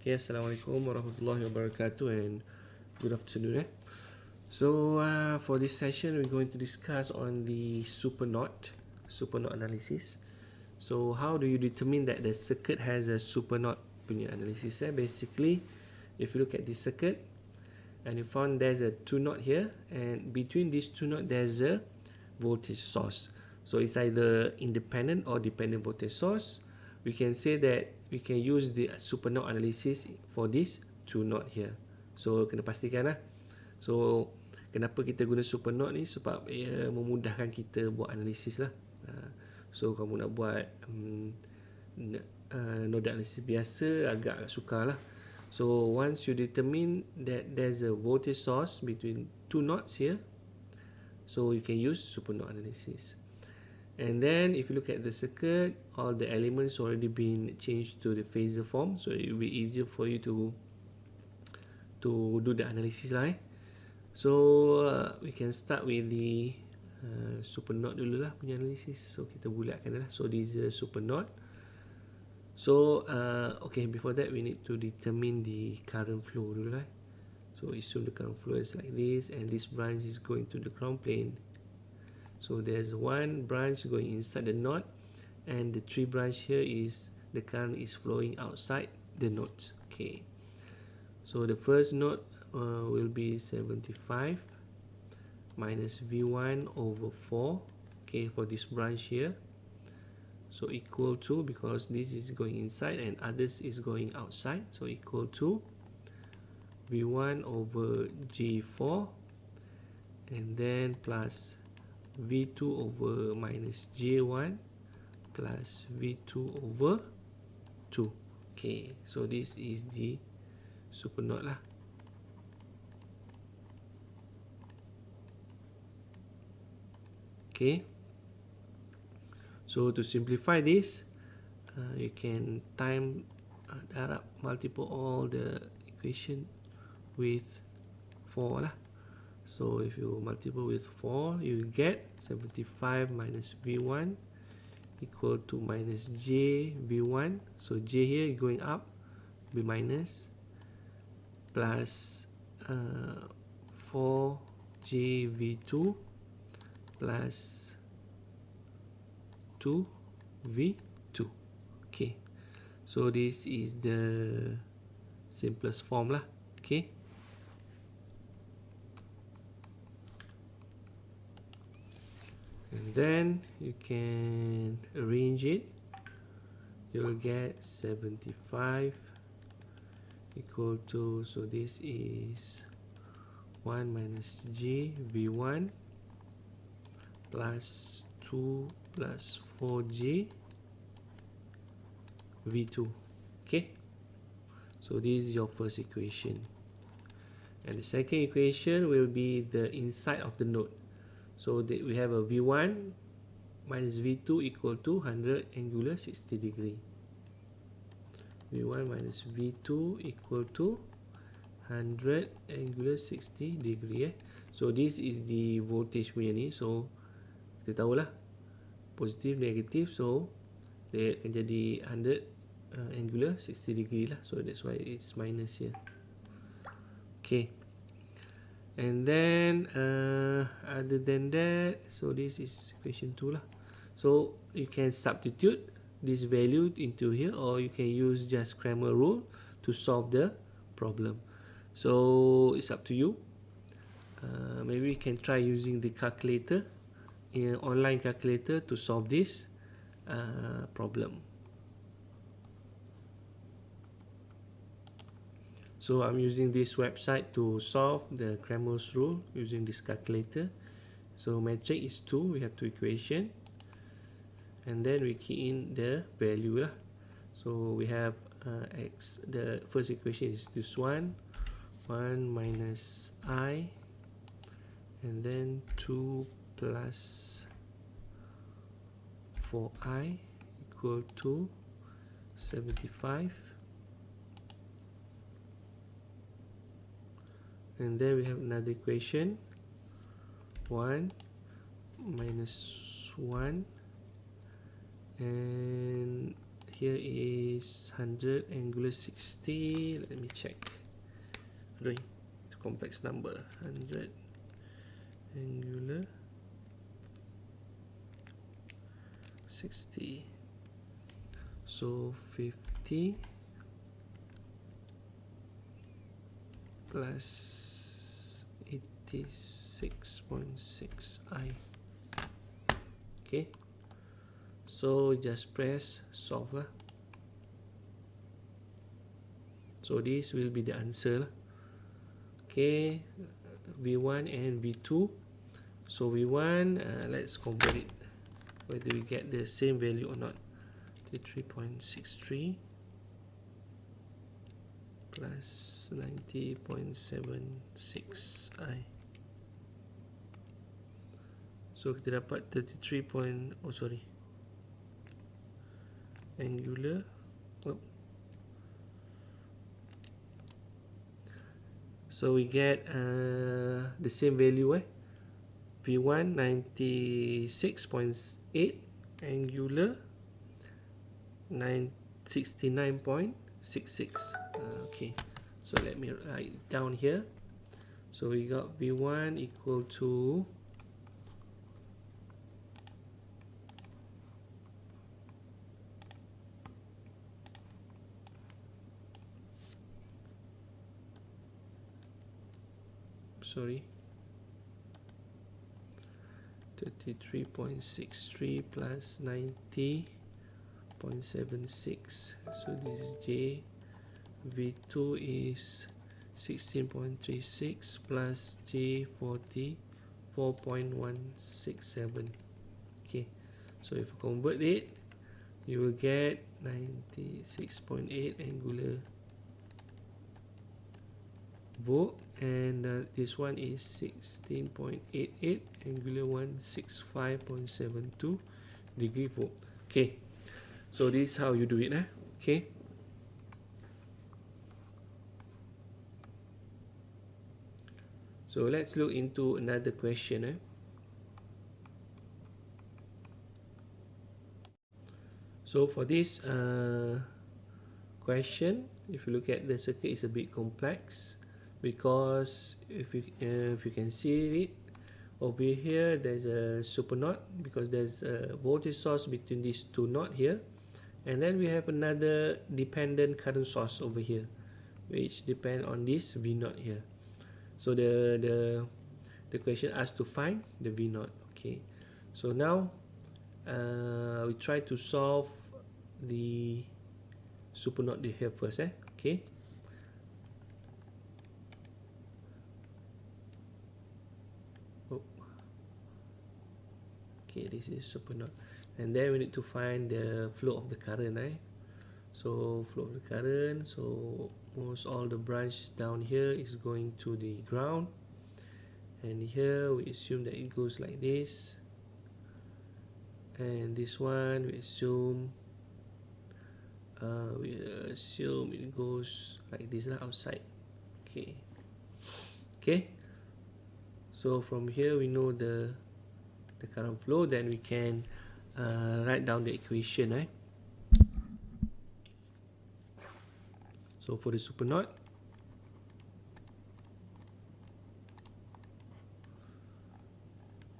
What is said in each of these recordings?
Okay, Assalamualaikum warahmatullahi wabarakatuh and good afternoon. So for this session, we're going to discuss on the supernode analysis. So how do you determine that the circuit has a supernode punya analysis? Basically, if you look at this circuit and you found there's a two node here, and between these two nodes there's a voltage source. So it's either independent or dependent voltage source. We can say that we can use the supernode analysis for this two node here. So kena pastikan lah. So kenapa kita guna supernode ni? Sebab ia memudahkan kita buat analisis lah. So kamu nak buat node analysis biasa agak sukar lah. So once you determine that there's a voltage source between two nodes here, so you can use supernode analysis. And then if you look at the circuit, all the elements already been changed to the phasor form, so it will be easier for you to do the analysis lah. So we can start with the supernode dulu lah punya analysis. So kita bulatkan lah. So this is a supernode. So okay, before that we need to determine the current flow dulu lah. So assume the current flow is like this, and this branch is going to the ground plane. So there's one branch going inside the node, and the three branch here is the current is flowing outside the nodes. Okay. So the first node will be 75 minus V1 over 4. Okay, for this branch here. So equal to, because this is going inside and others is going outside, so equal to V1 over G4, and then plus V2 over minus J1 plus V2 over 2. Okay, so this is the supernode lah. Okay, so to simplify this, you can darab multiple all the equation with 4 lah. So if you multiple with 4, you get 75 minus V1 equal to minus J V1. So J here going up, be minus, plus 4J V2 plus 2 V2. Okay, so this is the simplest form lah. Okay. And then you can arrange it. You'll get 75 equal to, so this is 1 minus J V1 plus 2 plus 4J V2. Okay, so this is your first equation. And the second equation will be the inside of the node. So we have a V1 minus V2 equal to 100 angular 60 degree. V1 minus V2 equal to 100 angular 60 degree. So this is the voltage punya ni. So kita tahulah positif, negatif. So dia akan jadi 100 angular 60 degree lah. So that's why it's minus here. Okay. And then other than that, so this is equation 2 lah. So you can substitute this value into here, or you can use just Cramer rule to solve the problem. So it's up to you. Maybe you can try using the calculator, online calculator, to solve this problem. So I'm using this website to solve the Cramer's rule using this calculator. So metric is 2, we have two equation, and then we key in the value lah. So we have x, the first equation is this one, 1 minus I, and then 2 plus 4I equal to 75. And then we have another equation, 1 minus 1, and here is 100 angular 60. Let me check. Aduh, it's a complex number. 100 angular 60. So 50 plus 86.6 I. Okay, so just press solve lah. So this will be the answer lah. Okay, V1 and V2. So V1, let's convert it, whether we get the same value or not. 3.63 plus 90.76 I. So kita dapat 33. Angular. So we get the same value V1 96.8, angular 69.66. Okay, so let me write it down here. So we got V1 equal to sorry, 33.63 plus 90.76. So this is J. V2 is 16.36 plus J 44.167. Okay, so if you convert it, you will get 96.8 angular volt, and this one is 16.88 angular 165.72 degree volt. Okay, so this is how you do it. Okay, so let's look into another question. So for this question, if you look at the circuit, it's a bit complex, because if you can see it over here, there's a supernode, because there's a voltage source between these two nodes here, and then we have another dependent current source over here, which depend on this V node here. So the question asks to find the V node. Okay, so now we try to solve the supernode here first. Okay. Okay, this is supernode, and then we need to find the flow of the current. So flow of the current, so most all the branch down here is going to the ground, and here we assume that it goes like this, and this one we assume it goes like this outside. Okay, so from here we know the current flow, then we can write down the equation. So for the supernode,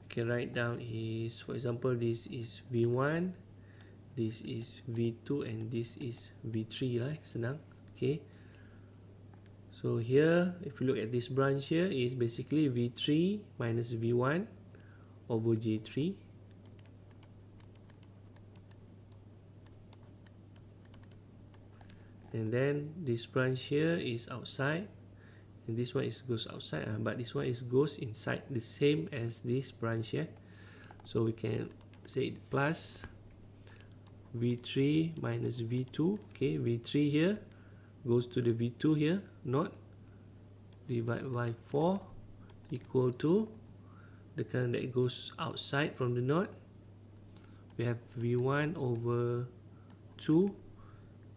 we can write down is, for example, this is V1, this is V2, and this is V3 senang. Okay, so here if you look at this branch here, is basically V3 minus V1 over J3, and then this branch here is outside, and this one is goes outside, but this one is goes inside, the same as this branch here. So we can say plus V3 minus V2. Okay, V3 here goes to the V2 here, not divided by 4 equal to the current that goes outside from the node. We have V1 over 2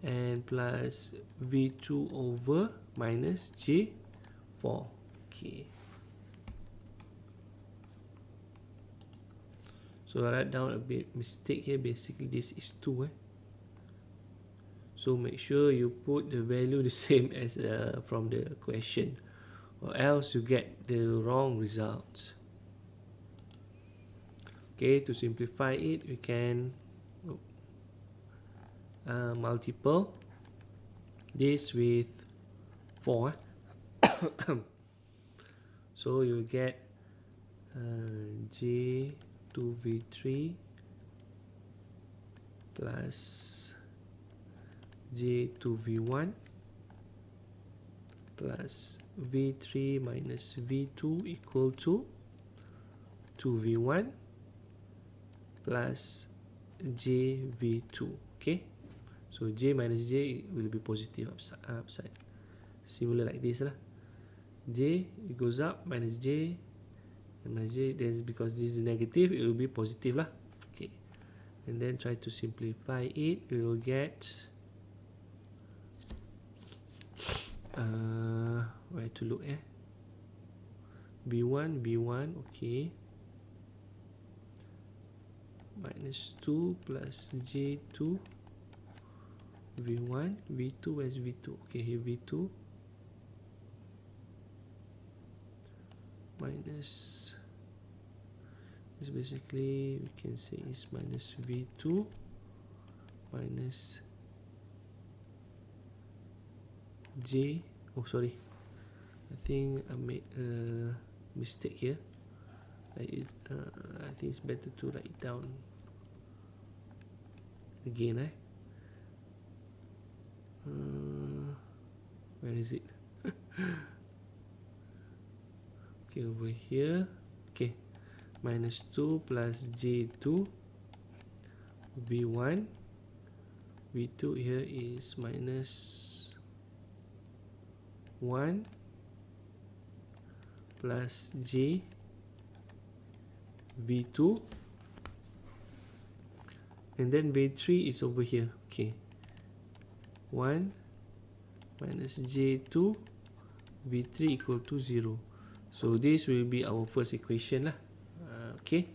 and plus V2 over minus J4. Okay, so I write down a bit mistake here. Basically this is 2. So make sure you put the value the same as from the question, or else you get the wrong results. Okay, to simplify it, we can multiple this with 4. So you get J2V3 plus J2V1 plus V3 minus V2 equal to 2V1 plus JV2. Okay, so J minus J will be positive upside. Similar like this lah. J, it goes up, minus J, and minus J, that's because this is negative, it will be positive lah. Okay, and then try to simplify it. We will get where to look V1, okay, minus 2 plus J2 V1, V2, where's V2? Okay, here V2 minus, is basically we can say is minus V2 minus J. Oh, sorry, I think I made a mistake here. I think it's better to write it down again. Where is it? Okay, over here. Okay, minus 2 plus J2 V1 V2 here is minus 1 plus J V2, and then V3 is over here. Okay, 1 minus J2 V3 equal to 0. So this will be our first equation lah. Okay,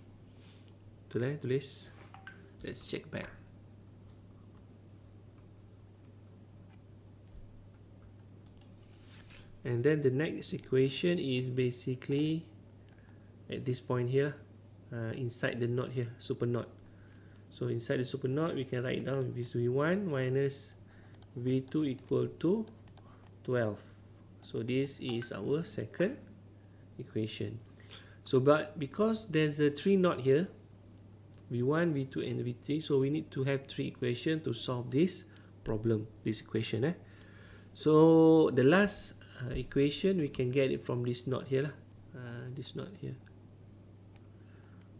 tulis. Let's check back. And then the next equation is basically at this point here, inside the knot here, supernode. So inside the supernode, we can write down this V1 minus V2 equal to 12. So this is our second equation. So but because there's a 3 knot here, V1, V2 and V3, so we need to have 3 equations to solve this problem, this equation. So the last equation, we can get it from this knot here, this knot here,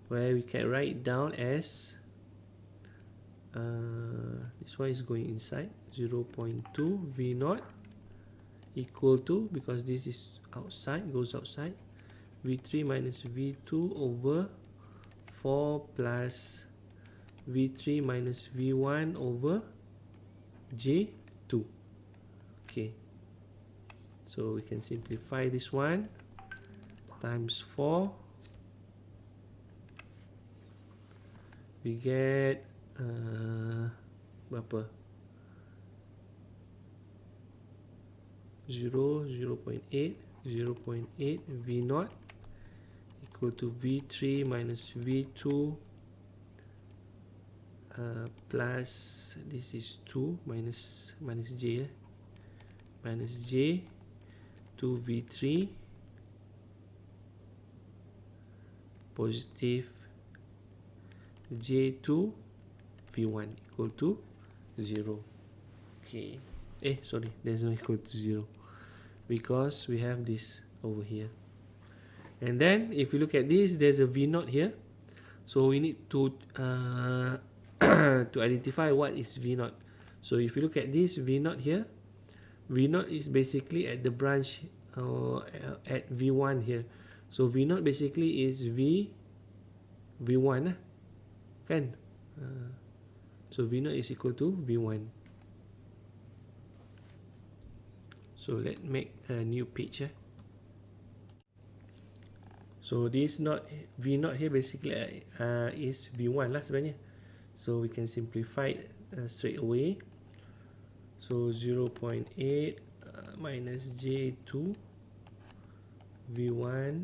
where we can write it down as this one is going inside, 0.2 V naught equal to, because this is outside, goes outside, V3 minus V2 over 4 plus V3 minus V1 over J2. Okay, so we can simplify this one, times 4, we get berapa? 0.8 V naught equal to V3 minus V2 plus this is 2 minus J, minus J 2 V3 positive J2 V1 equal to 0. Okay, sorry, there's no equal to 0 because we have this over here. And then if you look at this, there's a V naught here, so we need to to identify what is V naught. So if you look at this V naught here, V naught is basically at the branch at V1 here. So V naught basically is V1 kan? So V naught is equal to V1. So let's make a new page. So this V naught here basically is V1 lah sebenarnya. So we can simplify it straight away. So 0.8 minus J2 V1,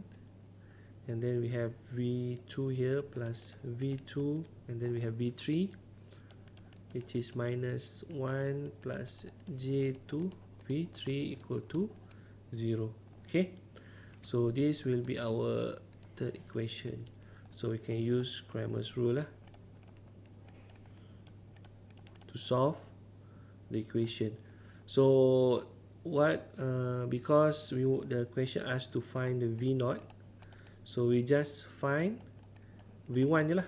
and then we have V2 here plus V2, and then we have V3, which is minus 1 plus J2 V3 equal to 0. Okay, so this will be our third equation. So we can use Cramer's rule to solve the equation. So what because the question asked to find the V0, so we just find V1 je lah.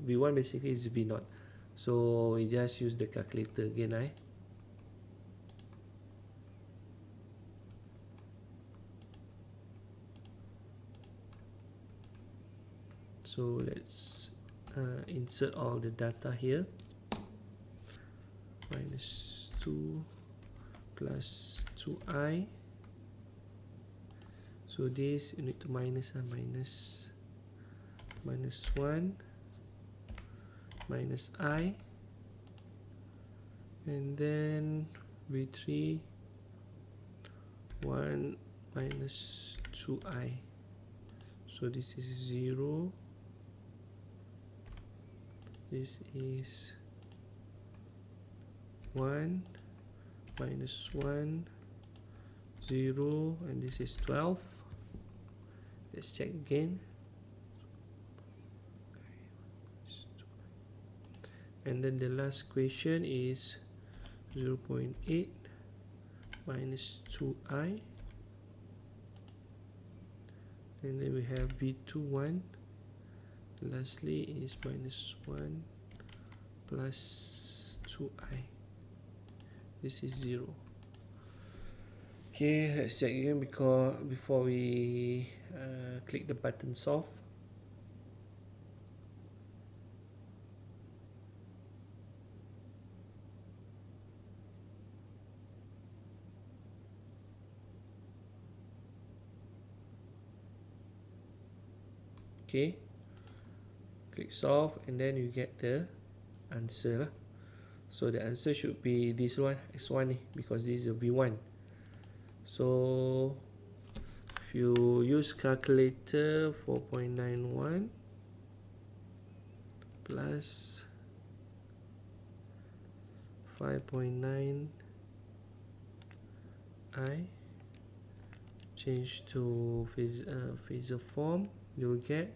V1 basically is V0, so we just use the calculator again. So let's insert all the data here. Minus 2 plus 2i. So this you need to minus 1 minus I, and then V3 1 minus 2i. So this is 0. This is 1 minus 1 0, and this is 12. Let's check again. And then the last question is 0.8 minus 2i, and then we have V2 1. Lastly is minus 1 plus 2i. This is 0. Okay, let's check again before we click the button solve. Okay, click solve, and then you get the answer lah. So the answer should be this one, x1 because this is a V1. So if you use calculator, 4.91 plus 5.9 I, change to phasor form, you will get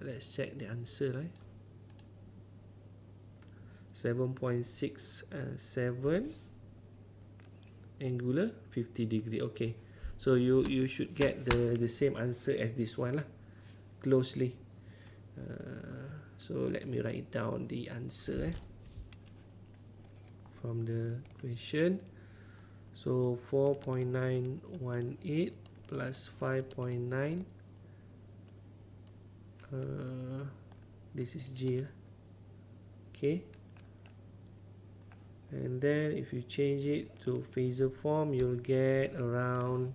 let's check the answer, right? 7.67 angular 50 degree. Okay, so you should get the same answer as this one lah, closely. So let me write down the answer from the question. So 4.918 plus 5.9, this is G. Okay, and then if you change it to phasor form, you'll get around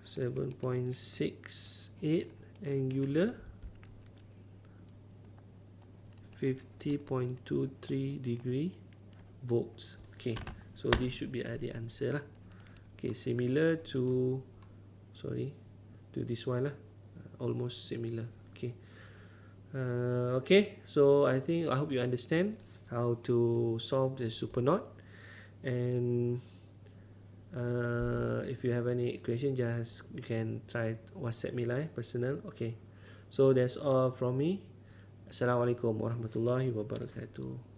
7.68 angular 50.23 degree volts. Okay, so this should be the answer lah. Okay, similar to this one lah, almost similar. Okay, okay, so I hope you understand how to solve the Supernode, and if you have any question, just you can try WhatsApp me lah, personal. Okay, so that's all from me. Assalamualaikum warahmatullahi wabarakatuh.